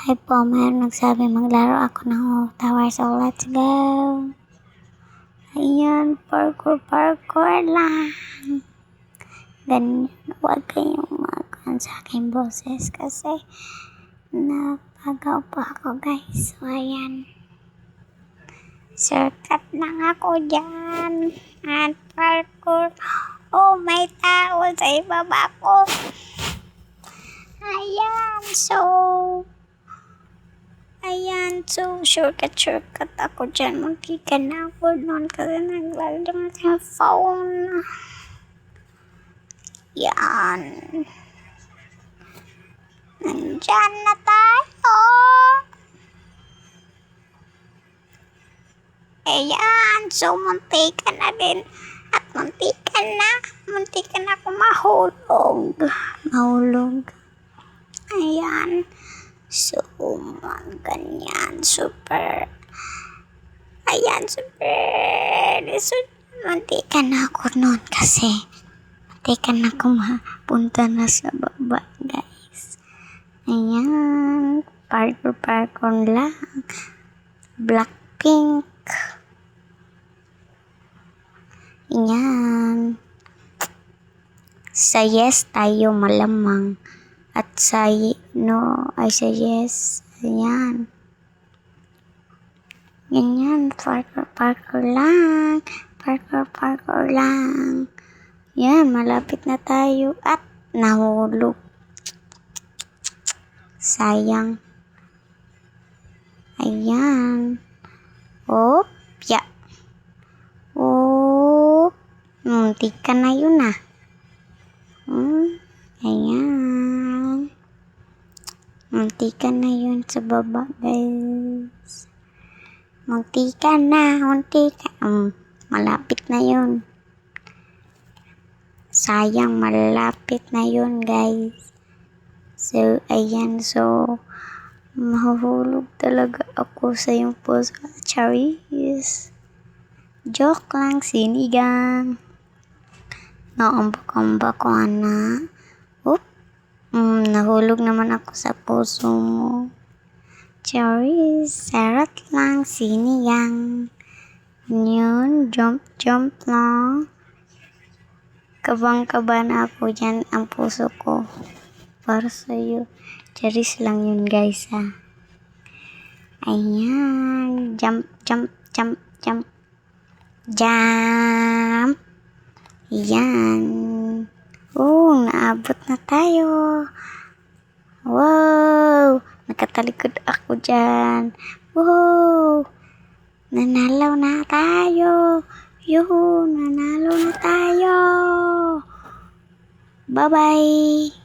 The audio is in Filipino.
Hi po, mayroon nagsabi maglaro ako ng tower, so let's go. Ayan, parkour lang. Ganyan, huwag kayong mag-on sa aking boses kasi napagaw pa ako guys. So ayan, shortcut lang ako dyan. At parkour. Oh, may tao sa ibaba ko. Ayan, so shortcut ako dyan. Magkikan na ako noon kasi naglag yung aking phone. Yan. Nandyan na tayo. Ayan, so muntikan na din. At muntikan na ako mahulog. Ayan. So, ganyan, super. Ayan, super. So, muntikan na ako noon kasi muntikan na ako mapunta na sa baba, guys. Ayan, parkour lang. Blackpink. Ayan. Sa yes tayo malamang. At sa no ay sa yes. Ayan. Ganyan. Parkour lang. Parkour lang. Yan. Malapit na tayo. At nahulog. Sayang. Ayan. Op. Ya. Op. Muntikan na yun ah. Ayan. Muntikan na yun sa baba, guys. Muntikan na. Malapit na yun. Sayang, malapit na yun, guys. So, ayan. So, mahuhulog talaga ako sa yung puso. Charis. Joke lang, sinigang. Naombak ko, anak. Nahulog naman ako sa puso mo. Charis, sarot lang, sinigang. Yun, jump lang. Kabang-kaba na ako dyan, ang puso ko. Para sa'yo. Charis lang yun, guys, ha. Ayan, jump. Ayan. Oh, naabot na tayo. Wow! Nakatalikod ako dyan. Wow! Nanalo na tayo. Yuhu! Nanalo na tayo. Bye-bye!